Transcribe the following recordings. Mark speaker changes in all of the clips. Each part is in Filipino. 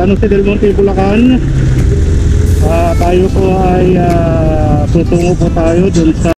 Speaker 1: San Jose del Monte, Bulacan. Tayo po ay tutungo po tayo dun sa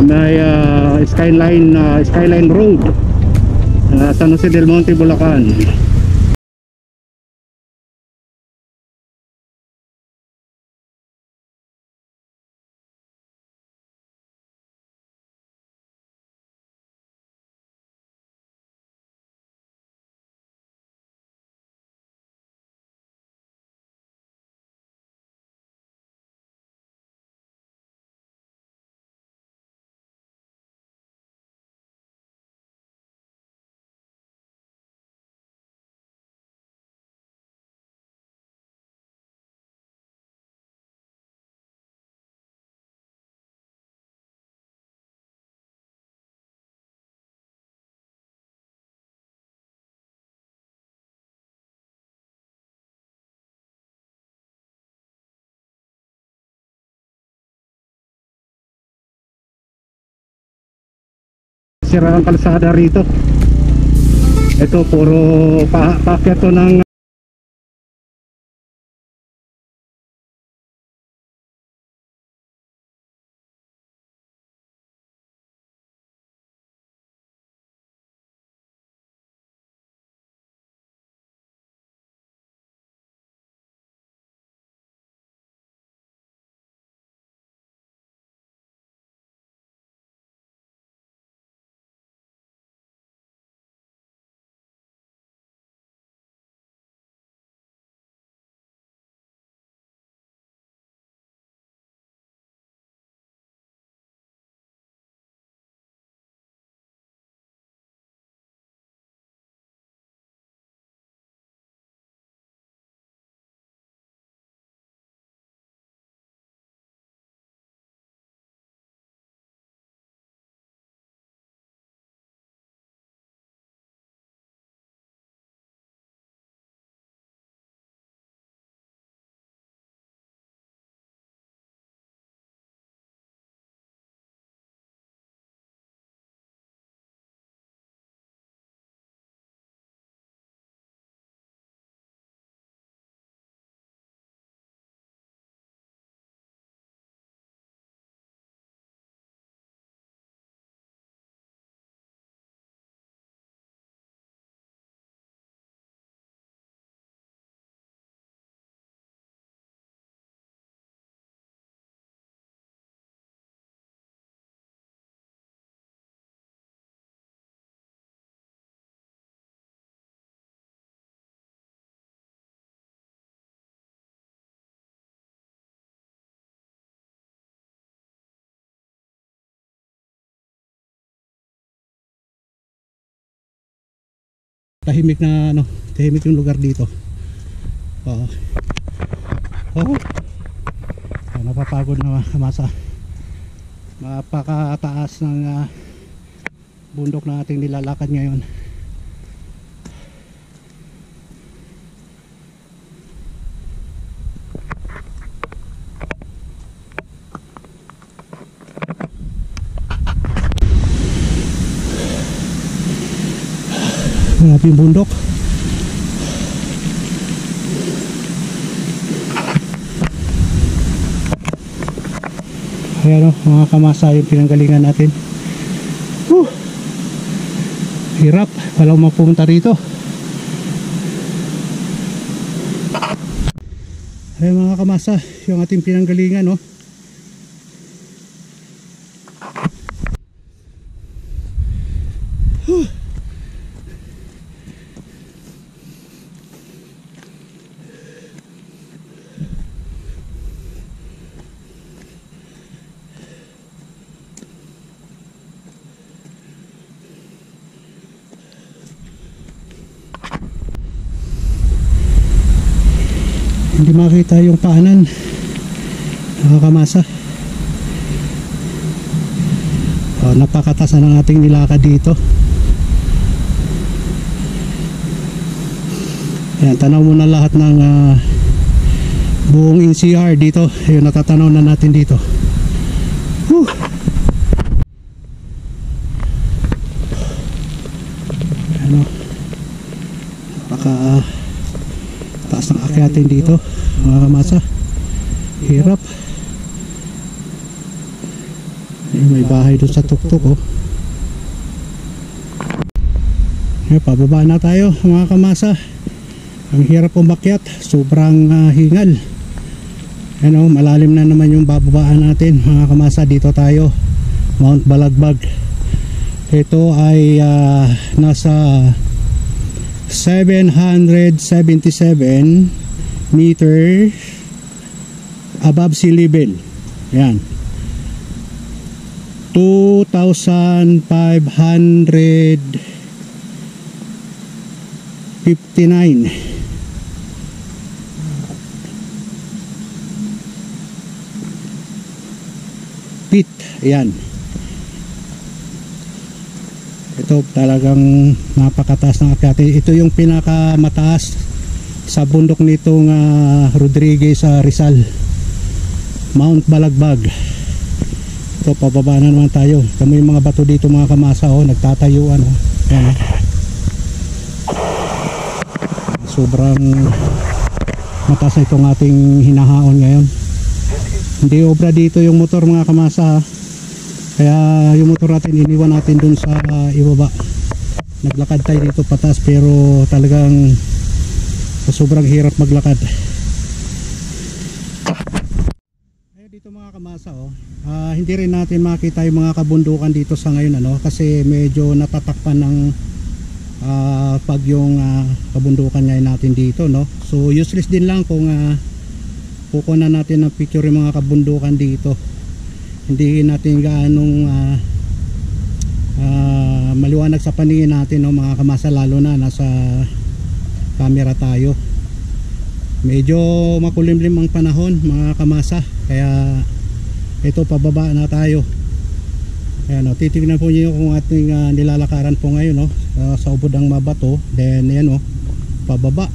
Speaker 1: may Skyline Road, San Jose del Monte, Bulacan. Sira ang kalsada rito. Ito puro paakyat to ng tahimik na ano, tahimik yung lugar dito. Oo. Oh. Napapagod na mga kamasa. Napakataas ng bundok na ating nilalakad ngayon. Malapit bundok. Ayan o, mga kamasa, yung pinanggalingan natin. Hirap, walang mapunta rito. Ayan mga kamasa, yung ating pinanggalingan o. Hindi makita yung paanan, mga kamasa. Napakatasan ng ating nilakad dito. Ayan, tanaw mo na lahat ng buong NCR dito. Ayun, natatanaw na natin dito. Ano, taas ng akyatin dito, mga kamasa. Hirap. May bahay doon sa tuktok oh. Pababa na tayo mga kamasa. Ang hirap umakyat, sobrang hingal. Ano, malalim na naman yung bababaan natin mga kamasa. Dito tayo, Mount Balagbag. Ito ay nasa 777 meter above sea level. Yan, 2,559 feet. Yan, ito talagang napakataas ng akyat. Ito yung pinakamataas sa bundok nitong Rodriguez sa Rizal, Mount Balagbag. Ito, pababa na naman tayo. Tamo yung mga bato dito mga kamasa oh, nagtatayuan oh. Yan, oh. Sobrang mataas na itong ating hinahaon ngayon. Hindi obra dito yung motor mga kamasa, kaya yung motor natin iniwan natin dun sa ibaba. Naglakad tayo dito patas, pero talagang sobrang hirap maglakad. Ayun dito mga kamasa oh. Hindi rin natin makita yung mga kabundukan dito sa ngayon ano, kasi medyo natatakpan ng pag yung kabundukan ngayon natin dito no. So useless din lang kung kukunan natin ng picture yung mga kabundukan dito. Hindi natin gaanong maliwanag sa paningin natin no, mga kamasa, lalo na nasa camera tayo. Medyo makulimlim ang panahon mga kamasa, kaya ito, pababa na tayo. Ayan o, titignan po niyo kung ating nilalakaran po ngayon no, sa ubod ng mabato. Then ayan o, pababa.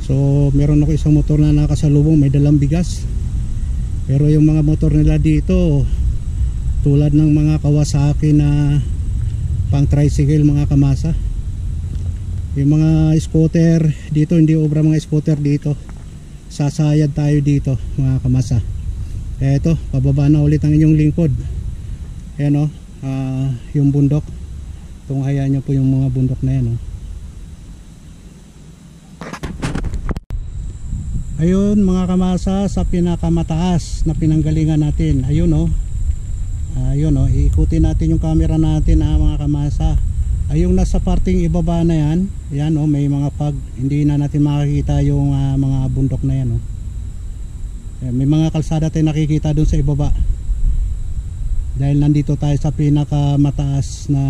Speaker 1: So meron ako isang motor na nakasalubong, may dalang bigas. Pero yung mga motor nila dito, tulad ng mga Kawasaki na pang tricycle mga kamasa. Yung mga scooter dito, hindi obra mga scooter dito. Sasayad tayo dito mga kamasa. Eto, pababa na ulit ang inyong lingkod. Ayan o, yung bundok. Tunghayan nyo po yung mga bundok na yan o. Ayun mga kamasa, sa pinakamataas na pinanggalingan natin. Ayun o, ayun o, iikutin natin yung camera natin mga kamasa. Ayun, nasa parting ibaba na yan. Yan o, may mga pag, hindi na natin makikita yung mga bundok na yan o. May mga kalsada tayo nakikita dun sa ibaba, dahil nandito tayo sa pinakamataas na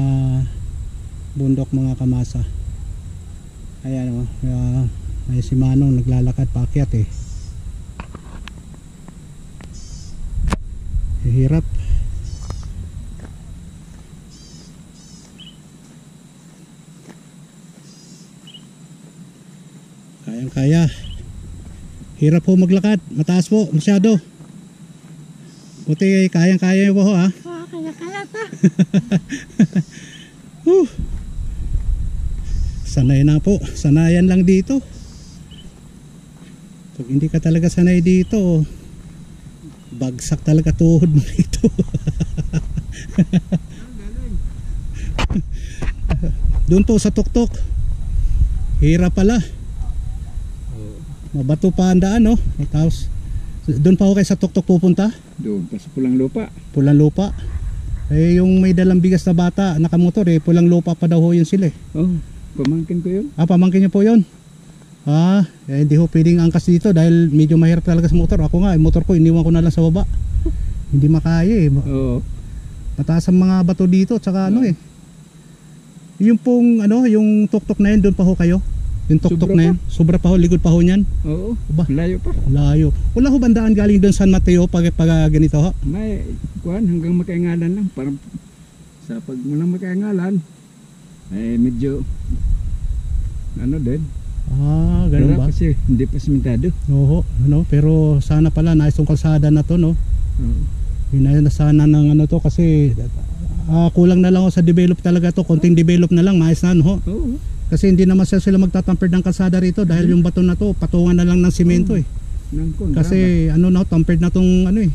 Speaker 1: bundok mga kamasa. Ayan o, may si Manong naglalakad paakyat eh. Hirap. Kayang kaya. Hirap po maglakad, mataas po masyado. Buti kayang kaya po ha.
Speaker 2: Kaya pa.
Speaker 1: Sanay na po, sanayan lang dito. Pag hindi ka talaga sanay dito, bagsak talaga tuhod mo dito. Doon po sa tuktok, hirap pala. Mabato pa ang daan, no? Tapos doon pa ako kayo sa tuktok pupunta?
Speaker 3: Doon pa sa Pulang Lupa.
Speaker 1: Pulang Lupa. Eh yung may dalang bigas na bata nakamotor eh, Pulang Lupa pa daw ho yun sila eh.
Speaker 3: Oh, pamangkin ko yun.
Speaker 1: Ah, pamangkin niyo po yun? Ah, eh, hindi ho pwedeng angkas dito dahil medyo mahirap talaga sa motor. Ako nga, motor ko iniwan ko na lang sa baba. Hindi makaya eh.
Speaker 3: Oo.
Speaker 1: Mataas ang mga bato dito, tsaka ano eh. Yung pong ano, yung tuktok na yun, doon pa ho kayo? Yung tuktok
Speaker 3: Sobra
Speaker 1: na yun? Sobra pa ho, ligod pa ho niyan?
Speaker 3: Oo,
Speaker 1: Ba?
Speaker 3: layo pa.
Speaker 1: Layo. Wala ho bandaan galing doon San Mateo pag ganito ho?
Speaker 3: May kuhan hanggang makaingalan lang. Parang sa pag mulang makaingalan, eh medyo ano din.
Speaker 1: Ah, ganun ba?
Speaker 3: Kasi hindi pa simentado.
Speaker 1: Oo, ano, pero sana pala naayos tong kalsada na to, no?
Speaker 3: Oo.
Speaker 1: Hinayos na sana ng ano to kasi kulang na lang ho sa develop talaga to. Konting develop na lang, maayos na ho.
Speaker 3: Oo.
Speaker 1: Kasi hindi naman sila magtatamper ng kalsada rito dahil yung bato na to patungan na lang ng simento eh. Kasi ano na, tampered na tong ano eh,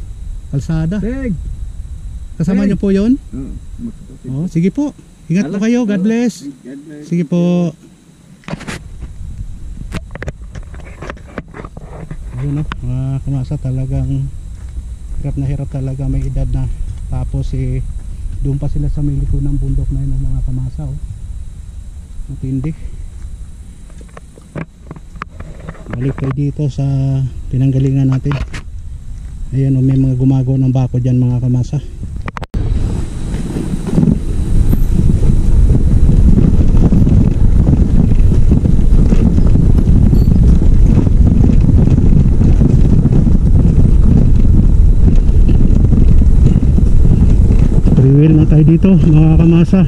Speaker 1: kalsada.
Speaker 3: Teg.
Speaker 1: Kasama niyo po 'yon?
Speaker 3: Oo.
Speaker 1: Oh, sige po. Ingat po kayo. God bless.
Speaker 3: God bless.
Speaker 1: Sige po. Ayun no, mga kamasa talagang hirap talaga, may edad na. Tapos eh doon pa sila sa may liko ng bundok na yun ng mga kamasa oh. Matindi. Balik tayo dito sa pinanggalingan natin. Ayan o, may mga gumagawa ng bako dyan mga kamasa. Freewheel na tayo dito mga kamasa.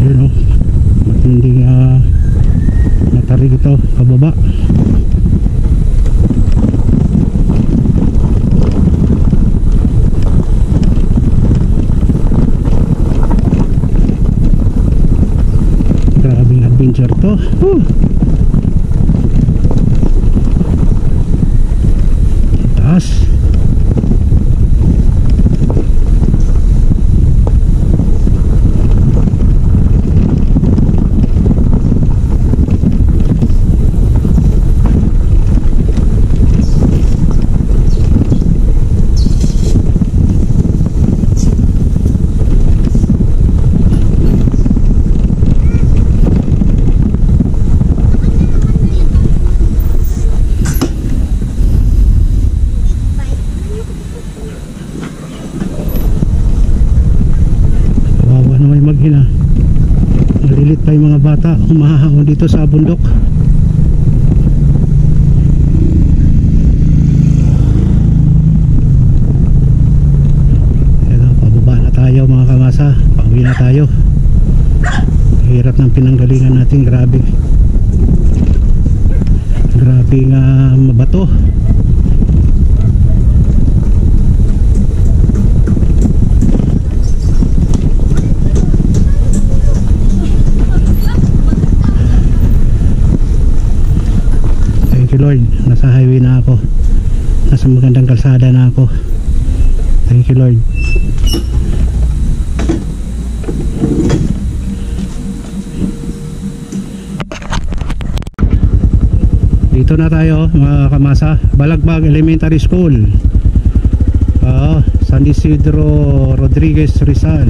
Speaker 1: Ayun o, matinding matarig ito pababa. Grabing adventure to. Taas. Malilit pa yung mga bata humahahon dito sa bundok. Ito, pababa na tayo mga kamasa, pauwi na tayo. Hirap ng pinanggalingan natin, grabe nga mabato. Lord, nasa highway na ako, nasa magandang kalsada na ako. Thank you Lord. Dito na tayo mga kamasa, Balagbag Elementary School, San Isidro Rodriguez Rizal.